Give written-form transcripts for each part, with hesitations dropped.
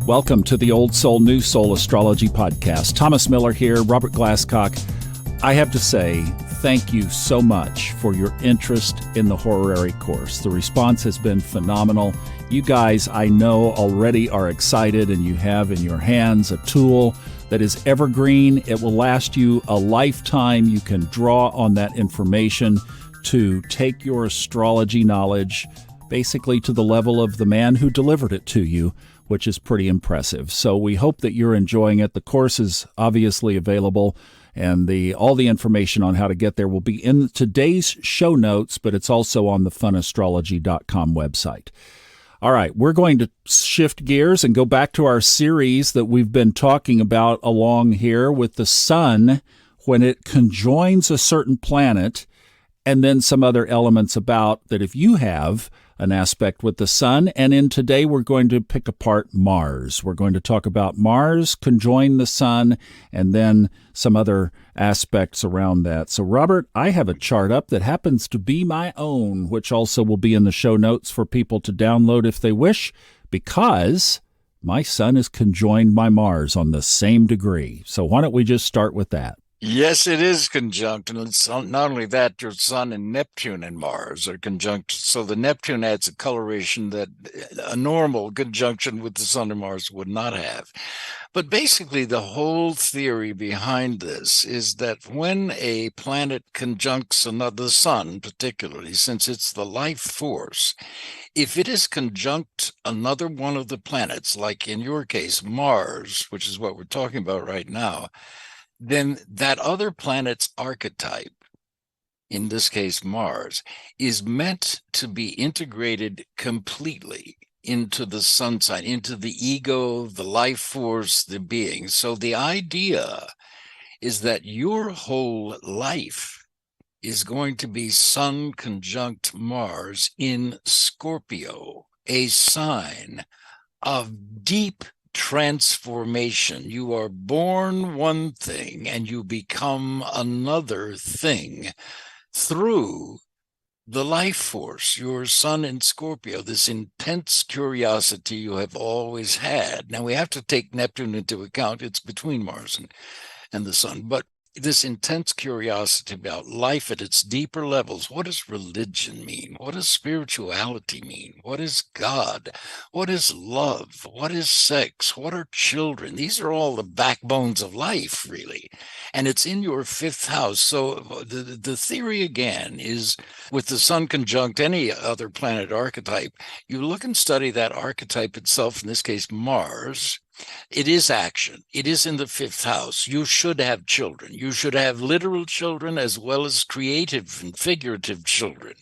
Welcome to the Old Soul, New Soul Astrology Podcast. Thomas Miller here, Robert Glasscock. I have to say, thank you so much for your interest in the Horary course. The response has been phenomenal. You guys, I know, already are excited, and you have in your hands a tool that is evergreen. It will last you a lifetime. You can draw on that information to take your astrology knowledge basically to the level of the man who delivered it to you, which is pretty impressive. So we hope that you're enjoying it. The course is obviously available, and all the information on how to get there will be in today's show notes, but it's also on the funastrology.com website. All right, we're going to shift gears and go back to our series that we've been talking about along here with the sun when it conjoins a certain planet, and then some other elements about that if you have an aspect with the sun. And in today, we're going to pick apart Mars. We're going to talk about Mars conjoin the sun and then some other aspects around that. So, Robert, I have a chart up that happens to be my own, which also will be in the show notes for people to download if they wish, because my sun is conjoined by Mars on the same degree. So why don't we just start with that? Yes, it is conjunct, and it's not only that, your Sun and Neptune and Mars are conjunct. So the Neptune adds a coloration that a normal conjunction with the Sun and Mars would not have. But basically, the whole theory behind this is that when a planet conjuncts the Sun, particularly, since it's the life force, if it is conjunct another one of the planets, like in your case, Mars, which is what we're talking about right now, then that other planet's archetype, in this case Mars, is meant to be integrated completely into the sun sign, into the ego, the life force, the being. So the idea is that your whole life is going to be Sun conjunct Mars in Scorpio, a sign of deep transformation. You are born one thing and you become another thing through the life force, your Sun in Scorpio, this intense curiosity you have always had. Now we have to take Neptune into account. It's between Mars and the Sun, but this intense curiosity about life at its deeper levels. What does religion mean? What does spirituality mean? What is God? What is love? What is sex? What are children? These are all the backbones of life, really. And it's in your fifth house. So the theory, again, is with the Sun conjunct any other planet archetype, you look and study that archetype itself, in this case, Mars. It is action. It is in the fifth house. You should have children. You should have literal children as well as creative and figurative children.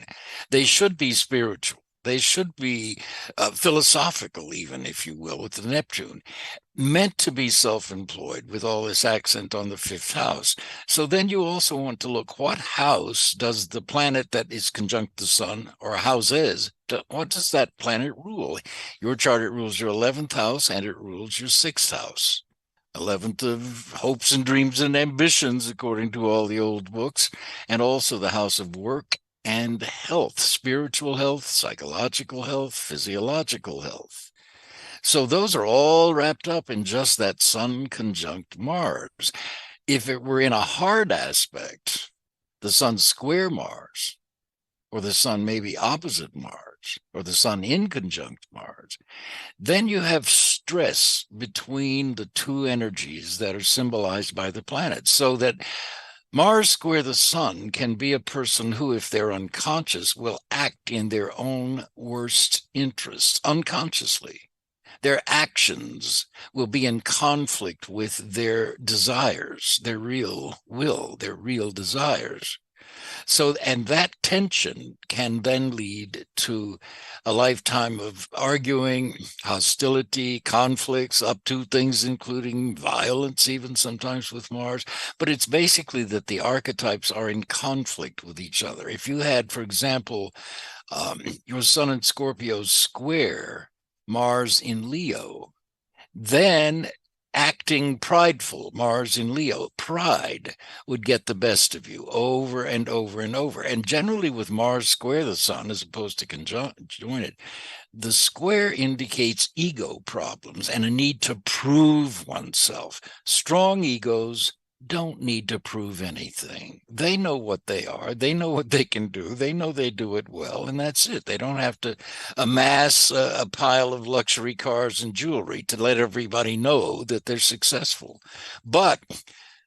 They should be spiritual. They should be philosophical, even, if you will, with the Neptune, meant to be self-employed with all this accent on the fifth house. So then you also want to look, what house does the planet that is conjunct the Sun, or houses, what does that planet rule? Your chart, it rules your 11th house and it rules your 6th house. 11th of hopes and dreams and ambitions, according to all the old books, and also the house of work and health, spiritual health, psychological health, physiological health. So those are all wrapped up in just that Sun conjunct Mars. If it were in a hard aspect, the Sun square Mars, or the Sun maybe opposite Mars, or the Sun in conjunct Mars, then you have stress between the two energies that are symbolized by the planets, so that Mars square the Sun can be a person who, if they're unconscious, will act in their own worst interests unconsciously. Their actions will be in conflict with their desires, their real will, their real desires. So, and that tension can then lead to a lifetime of arguing, hostility, conflicts, up to things including violence, even sometimes with Mars. But it's basically that the archetypes are in conflict with each other. If you had, for example, your Sun in Scorpio square Mars in Leo, then acting prideful, Mars in Leo, pride would get the best of you over and over and over. And generally with Mars square the sun, as opposed to conjoin it, the square indicates ego problems and a need to prove oneself. Strong egos don't need to prove anything. They know what they are. They know what they can do. They know they do it well, and that's it. They don't have to amass a pile of luxury cars and jewelry to let everybody know that they're successful. But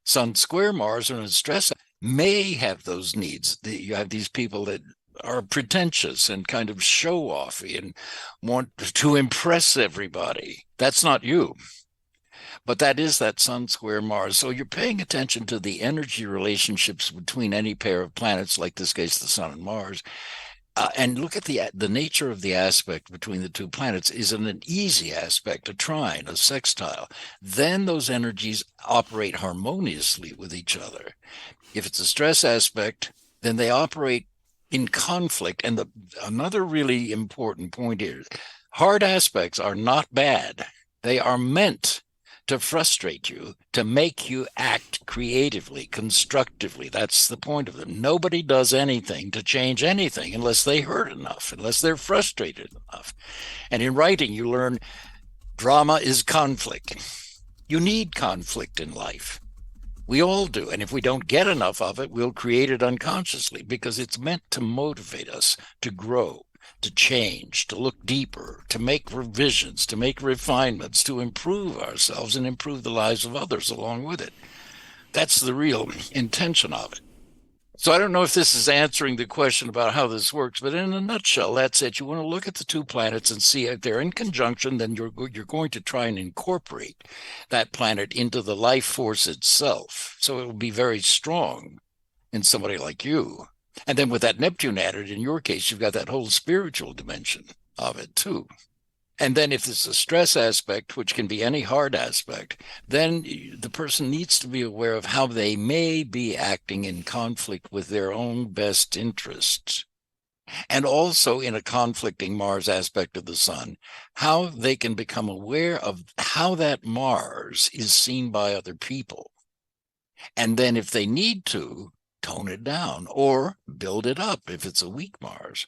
Sun square Mars or in stress may have those needs. You have these people that are pretentious and kind of show-offy and want to impress everybody. That's not you. But that is that Sun square Mars. So you're paying attention to the energy relationships between any pair of planets, like this case, the Sun and Mars, and look at the nature of the aspect between the two planets. Is it an easy aspect, a trine, a sextile? Then those energies operate harmoniously with each other. If it's a stress aspect, then they operate in conflict. And another really important point here, hard aspects are not bad. They are meant to frustrate you, to make you act creatively, constructively. That's the point of them. Nobody does anything to change anything unless they hurt enough, unless they're frustrated enough. And in writing, you learn drama is conflict. You need conflict in life. We all do. And if we don't get enough of it, we'll create it unconsciously because it's meant to motivate us to grow, to change, to look deeper, to make revisions, to make refinements, to improve ourselves and improve the lives of others along with it. That's the real intention of it. So I don't know if this is answering the question about how this works, but in a nutshell, that's it. You want to look at the two planets and see if they're in conjunction, then you're going to try and incorporate that planet into the life force itself. So it will be very strong in somebody like you. And then with that Neptune added, in your case, you've got that whole spiritual dimension of it too. And then if it's a stress aspect, which can be any hard aspect, then the person needs to be aware of how they may be acting in conflict with their own best interests. And also in a conflicting Mars aspect of the sun, how they can become aware of how that Mars is seen by other people. And then if they need to, tone it down or build it up if it's a weak Mars.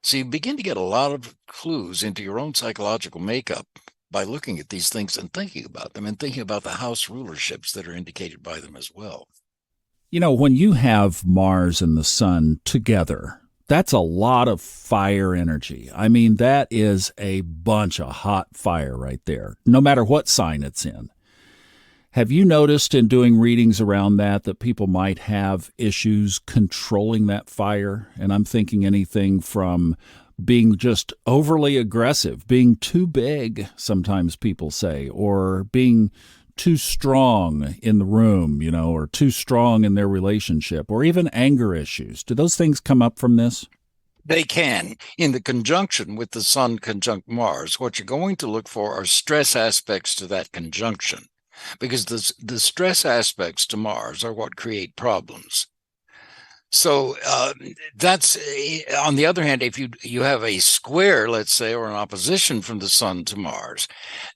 So you begin to get a lot of clues into your own psychological makeup by looking at these things and thinking about them and thinking about the house rulerships that are indicated by them as well. You know, when you have Mars and the sun together, that's a lot of fire energy. I mean, that is a bunch of hot fire right there, no matter what sign it's in. Have you noticed in doing readings around that people might have issues controlling that fire? And I'm thinking anything from being just overly aggressive, being too big, sometimes people say, or being too strong in the room, you know, or too strong in their relationship, or even anger issues. Do those things come up from this? They can. In the conjunction with the Sun conjunct Mars, what you're going to look for are stress aspects to that conjunction. Because the stress aspects to Mars are what create problems. So that's, on the other hand, if you have a square, let's say, or an opposition from the Sun to Mars,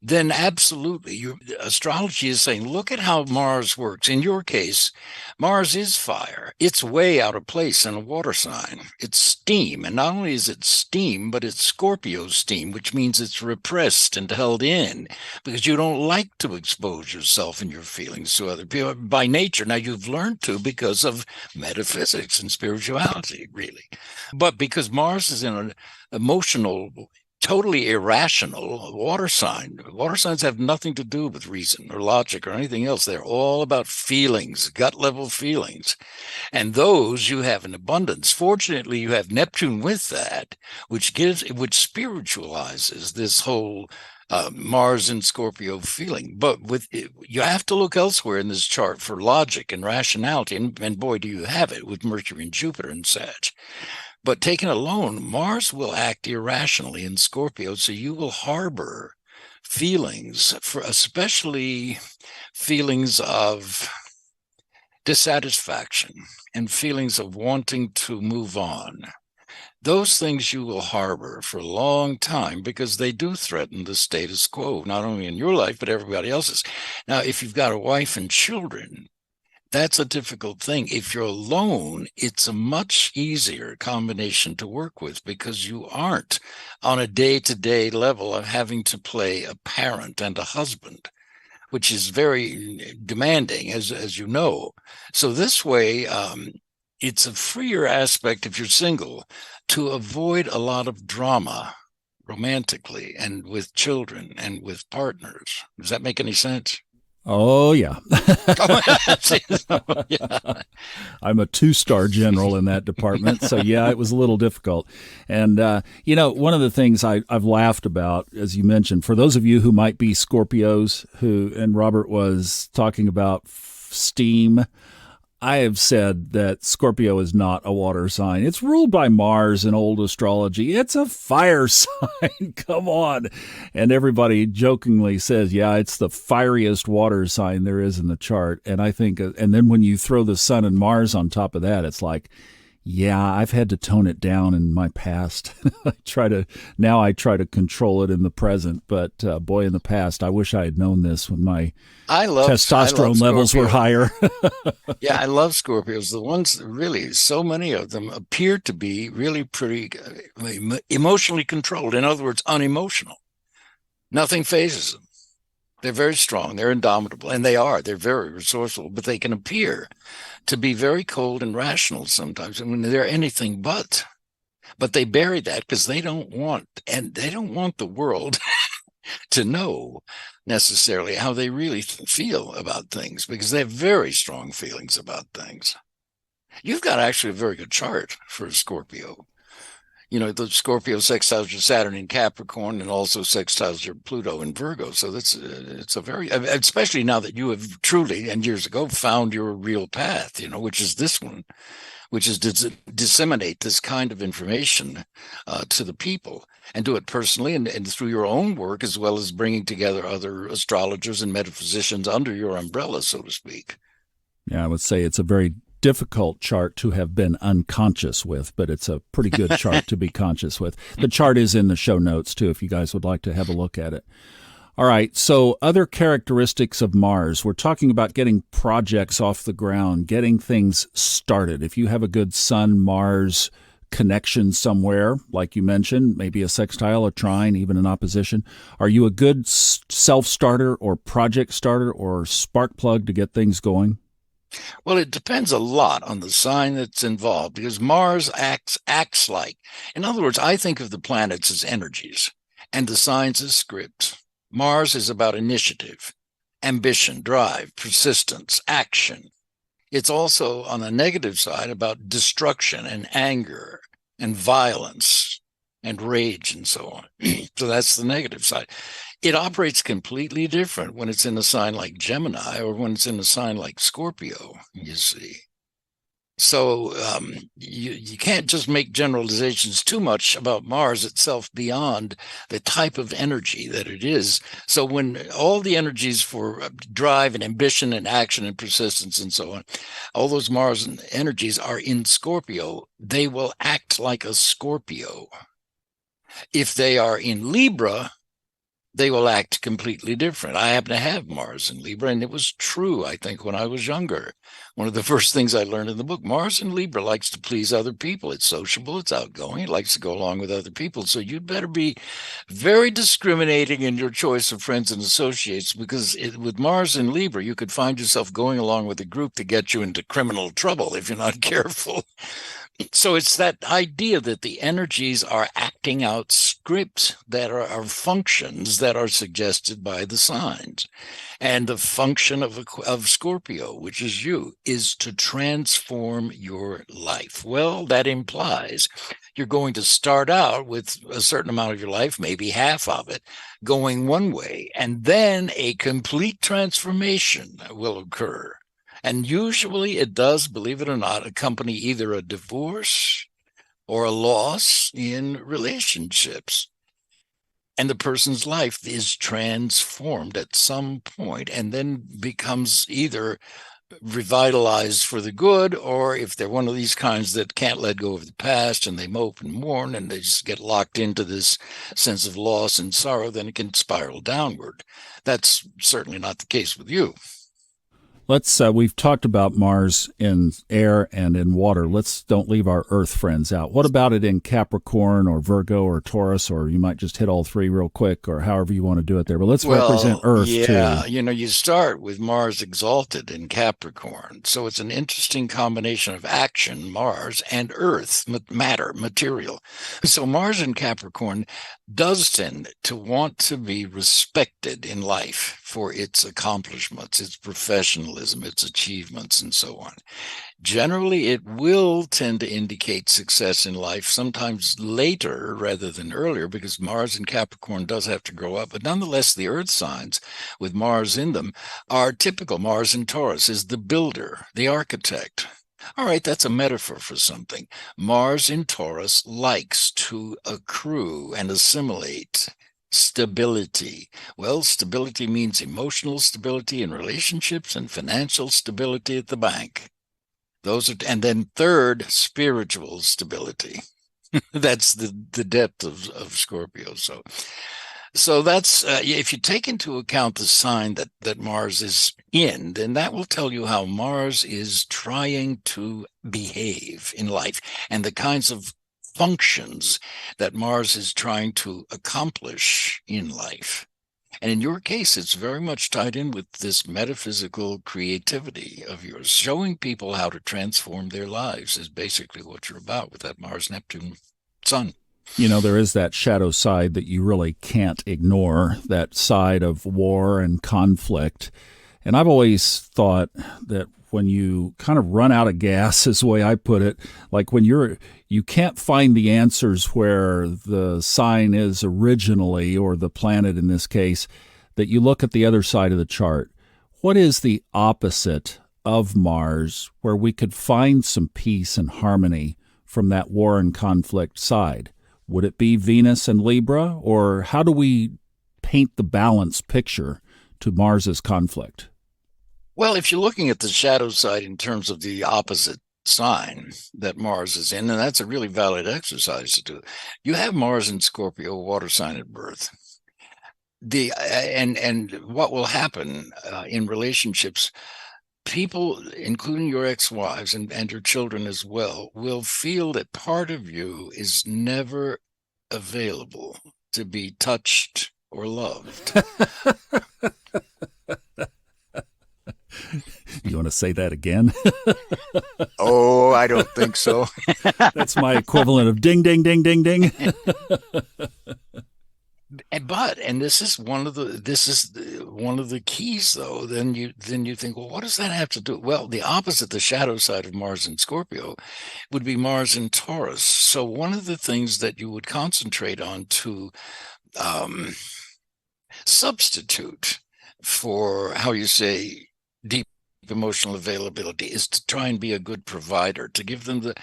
then absolutely, astrology is saying, look at how Mars works. In your case, Mars is fire. It's way out of place in a water sign. It's steam. And not only is it steam, but it's Scorpio steam, which means it's repressed and held in because you don't like to expose yourself and your feelings to other people by nature. Now, you've learned to because of metaphysics and spirituality, really. But because Mars is in an emotional, totally irrational water sign, water signs have nothing to do with reason or logic or anything else. They're all about feelings, gut level feelings. And those you have in abundance. Fortunately, you have Neptune with that, which spiritualizes this whole Mars and Scorpio feeling. But you have to look elsewhere in this chart for logic and rationality, and boy, do you have it with Mercury and Jupiter and Sag. But taken alone, Mars will act irrationally in Scorpio, so you will harbor feelings, especially feelings of dissatisfaction and feelings of wanting to move on. those things you will harbor for a long time because they do threaten the status quo, not only in your life, but everybody else's. Now, if you've got a wife and children, that's a difficult thing. If you're alone, it's a much easier combination to work with because you aren't on a day-to-day level of having to play a parent and a husband, which is very demanding, as you know. So this way, it's a freer aspect if you're single to avoid a lot of drama romantically and with children and with partners. Does that make any sense? Oh, yeah. Yeah. I'm a 2-star general in that department. So, yeah, it was a little difficult. And, one of the things I've laughed about, as you mentioned, for those of you who might be Scorpios, and Robert was talking about steam, I have said that Scorpio is not a water sign. It's ruled by Mars in old astrology. It's a fire sign. Come on. And everybody jokingly says, yeah, it's the fieriest water sign there is in the chart. And I think, and then when you throw the sun and Mars on top of that, it's like, yeah, I've had to tone it down in my past. I try to control it in the present. But boy, in the past, I wish I had known this when my testosterone levels were higher. Yeah, I love Scorpios. The ones, really, so many of them appear to be really pretty emotionally controlled. In other words, unemotional. Nothing phases them. They're very strong. They're indomitable. And they're very resourceful, but they can appear to be very cold and rational sometimes. I mean, they're anything but they bury that because they don't want the world to know necessarily how they really feel about things, because they have very strong feelings about things. You've got actually a very good chart for a Scorpio. The Scorpio sextiles your Saturn in Capricorn and also sextiles your Pluto in Virgo. So it's a very, especially now that you have truly, and years ago, found your real path, which is this one, which is to disseminate this kind of information to the people and do it personally and through your own work, as well as bringing together other astrologers and metaphysicians under your umbrella, so to speak. Yeah, I would say it's a very difficult chart to have been unconscious with, but it's a pretty good chart to be conscious with. The chart is in the show notes, too, if you guys would like to have a look at it. All right, so other characteristics of Mars. We're talking about getting projects off the ground, getting things started. If you have a good Sun-Mars connection somewhere, like you mentioned, maybe a sextile, a trine, even an opposition, are you a good self-starter or project starter or spark plug to get things going? Well, it depends a lot on the sign that's involved, because Mars acts like, in other words, I think of the planets as energies and the signs as scripts. Mars is about initiative, ambition, drive, persistence, action. It's also, on the negative side, about destruction and anger and violence and rage and so on. So that's the negative side. It operates completely different when it's in a sign like Gemini or when it's in a sign like Scorpio, you see. So you can't just make generalizations too much about Mars itself beyond the type of energy that it is. So when all the energies for drive and ambition and action and persistence and so on, all those Mars energies are in Scorpio, they will act like a Scorpio. If they are in Libra, they will act completely different. I happen to have Mars in Libra, and it was true, I think, when I was younger. One of the first things I learned in the book, Mars in Libra likes to please other people. It's sociable, it's outgoing, it likes to go along with other people. So you'd better be very discriminating in your choice of friends and associates, because with Mars in Libra, you could find yourself going along with a group to get you into criminal trouble if you're not careful. So it's that idea that the energies are acting out scripts that are functions that are suggested by the signs. And the function of Scorpio, which is you, is to transform your life. Well, that implies you're going to start out with a certain amount of your life, maybe half of it, going one way, and then a complete transformation will occur. And usually it does, believe it or not, accompany either a divorce or a loss in relationships. And the person's life is transformed at some point and then becomes either revitalized for the good, or if they're one of these kinds that can't let go of the past and they mope and mourn and they just get locked into this sense of loss and sorrow, then it can spiral downward. That's certainly not the case with you. We've talked about Mars in air and in water. Let's don't leave our Earth friends out. What about it in Capricorn or Virgo or Taurus, or you might just hit all three real quick, or however you want to do it there. But let's represent Earth too. You start with Mars exalted in Capricorn. So it's an interesting combination of action, Mars, and Earth, matter, material. So Mars in Capricorn does tend to want to be respected in life for its accomplishments, its professionalism, its achievements, and so on. Generally, it will tend to indicate success in life, sometimes later rather than earlier, because Mars in Capricorn does have to grow up. But nonetheless, the Earth signs with Mars in them are typical. Mars in Taurus is the builder, the architect. All right, that's a metaphor for something. Mars in Taurus likes to accrue and assimilate stability. Well, stability means emotional stability in relationships and financial stability at the bank. And then third, spiritual stability. That's the depth of Scorpio. So that's if you take into account the sign that Mars is in, then that will tell you how Mars is trying to behave in life and the kinds of functions that Mars is trying to accomplish in life. And in your case, it's very much tied in with this metaphysical creativity of yours. Showing people how to transform their lives is basically what you're about with that Mars-Neptune sun. There is that shadow side that you really can't ignore, that side of war and conflict. And I've always thought that when you kind of run out of gas, is the way I put it, like when you can't find the answers where the sign is originally, or the planet in this case, that you look at the other side of the chart. What is the opposite of Mars where we could find some peace and harmony from that war and conflict side? Would it be Venus and Libra, or how do we paint the balanced picture to Mars's conflict? Well, if you're looking at the shadow side in terms of the opposite sign that Mars is in, and that's a really valid exercise to do. You have Mars in Scorpio, water sign at birth. And what will happen in relationships, people, including your ex-wives and your children as well, will feel that part of you is never available to be touched or loved. You want to say that again? Oh, I don't think so. That's my equivalent of ding, ding, ding, ding, ding. And this is one of the keys, though. Then you think, well, what does that have to do? Well, the opposite, the shadow side of Mars in Scorpio, would be Mars in Taurus. So one of the things that you would concentrate on to substitute for, how you say, deep emotional availability is to try and be a good provider, to give them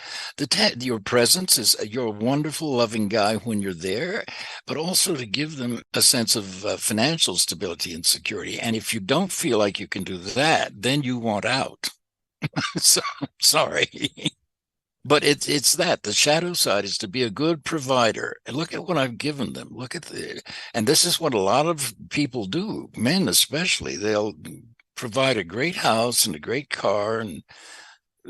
your presence. Is you're a wonderful, loving guy when you're there, but also to give them a sense of financial stability and security. And if you don't feel like you can do that, then you want out. So sorry. But it's that the shadow side is to be a good provider. And look at what I've given them. And this is what a lot of people do, men especially. They'll provide a great house and a great car and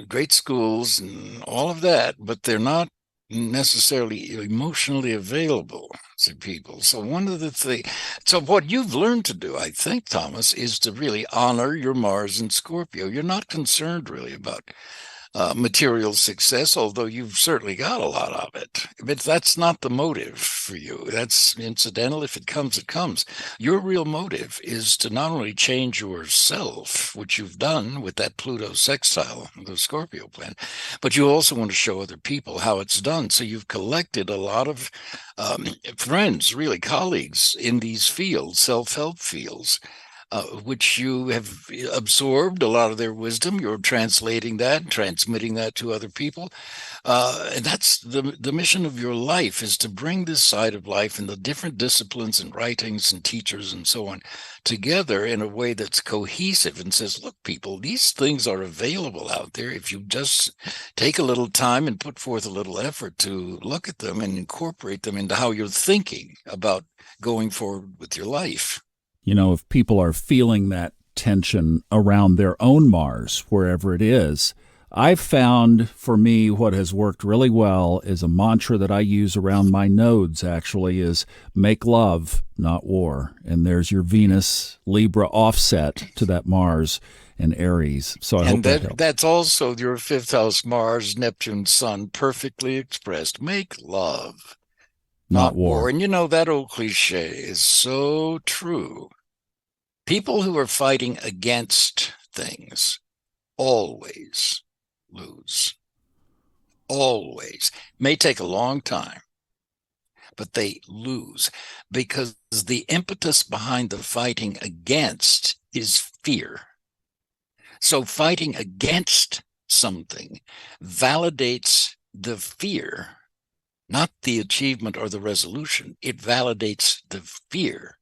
great schools and all of that, but they're not necessarily emotionally available to people. So what you've learned to do, I think, Thomas, is to really honor your Mars and Scorpio. You're not concerned really about material success, although you've certainly got a lot of it. But that's not the motive for you. That's incidental. If it comes, it comes. Your real motive is to not only change yourself, which you've done with that Pluto sextile, the Scorpio planet, but you also want to show other people how it's done. So you've collected a lot of friends, really colleagues in these fields, self-help fields, which you have absorbed a lot of their wisdom. You're translating that, transmitting that to other people. And that's the mission of your life, is to bring this side of life and the different disciplines and writings and teachers and so on together in a way that's cohesive and says, look, people, these things are available out there if you just take a little time and put forth a little effort to look at them and incorporate them into how you're thinking about going forward with your life. You know, if people are feeling that tension around their own Mars, wherever it is, I've found for me what has worked really well is a mantra that I use around my nodes, actually, is make love, not war. And there's your Venus Libra offset to that Mars and Aries. So I hope that helps. That's also your fifth house, Mars, Neptune, Sun, perfectly expressed. Make love, not war. And you know, that old cliche is so true. People who are fighting against things always lose. Always. May take a long time, but they lose because the impetus behind the fighting against is fear. So fighting against something validates the fear, not the achievement or the resolution. It validates the fear.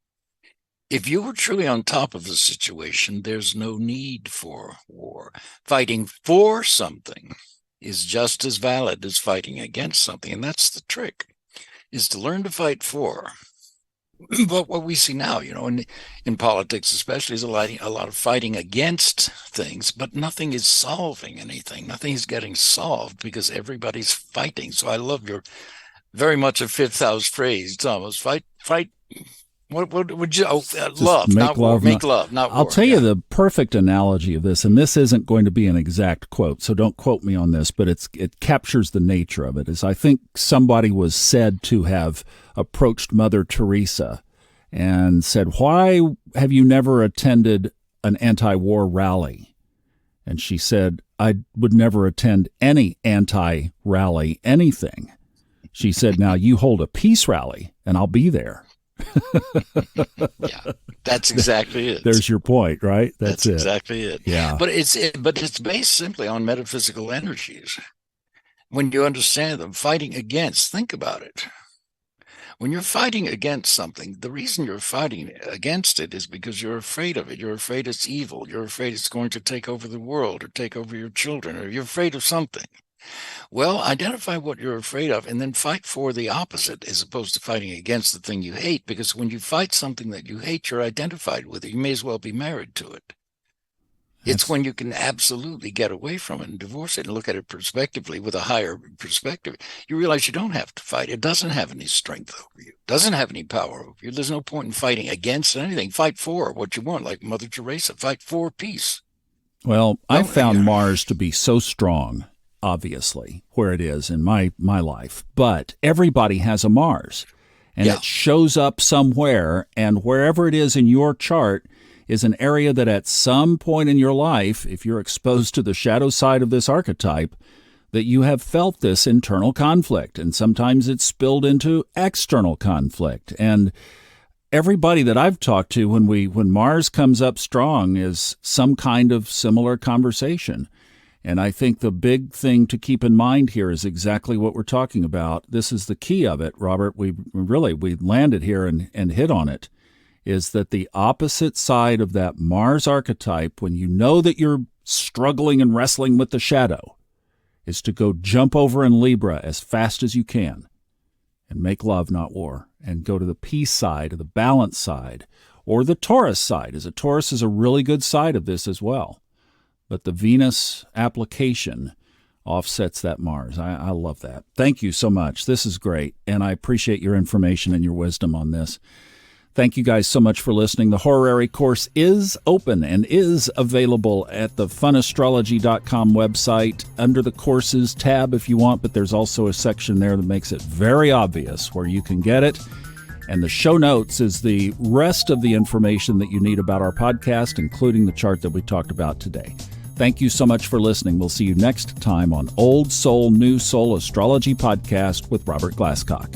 If you were truly on top of the situation, there's no need for war. Fighting for something is just as valid as fighting against something. And that's the trick, is to learn to fight for. But what we see now, you know, in politics especially, is a lot of fighting against things, but nothing is solving anything. Nothing is getting solved because everybody's fighting. So I love your very much a fifth house phrase, Thomas. Fight. What would you? Love, not war. Make love, not war. I'll tell you the perfect analogy of this, and this isn't going to be an exact quote, so don't quote me on this, but it captures the nature of it. Is I think somebody was said to have approached Mother Teresa and said, "Why have you never attended an anti-war rally?" And she said, "I would never attend any anti-rally anything." She said, "Now you hold a peace rally, and I'll be there." Yeah, that's exactly it. There's your point, right? That's exactly it. Yeah. But it's based simply on metaphysical energies. When you understand them, fighting against, think about it. When you're fighting against something, the reason you're fighting against it is because you're afraid of it. You're afraid it's evil. You're afraid it's going to take over the world or take over your children, or you're afraid of something. Well, identify what you're afraid of and then fight for the opposite as opposed to fighting against the thing you hate, because when you fight something that you hate, you're identified with it. You may as well be married to it. It's when you can absolutely get away from it and divorce it and look at it prospectively with a higher perspective. You realize you don't have to fight. It doesn't have any strength over you. It doesn't have any power over you. There's no point in fighting against anything. Fight for what you want, like Mother Teresa. Fight for peace. Well, I found Mars to be so strong, obviously, where it is in my life. But everybody has a Mars, and it shows up somewhere, and wherever it is in your chart is an area that at some point in your life, if you're exposed to the shadow side of this archetype, that you have felt this internal conflict, and sometimes it's spilled into external conflict. And everybody that I've talked to, when Mars comes up strong, is some kind of similar conversation. And I think the big thing to keep in mind here is exactly what we're talking about. This is the key of it, Robert. We landed here and hit on it, is that the opposite side of that Mars archetype, when you know that you're struggling and wrestling with the shadow, is to go jump over in Libra as fast as you can and make love, not war, and go to the peace side or the balance side or the Taurus side. As a Taurus is a really good side of this as well. But the Venus application offsets that Mars. I love that. Thank you so much. This is great, and I appreciate your information and your wisdom on this. Thank you guys so much for listening. The Horary course is open and is available at the funastrology.com website under the courses tab if you want, but there's also a section there that makes it very obvious where you can get it. And the show notes is the rest of the information that you need about our podcast, including the chart that we talked about today. Thank you so much for listening. We'll see you next time on Old Soul, New Soul Astrology Podcast with Robert Glasscock.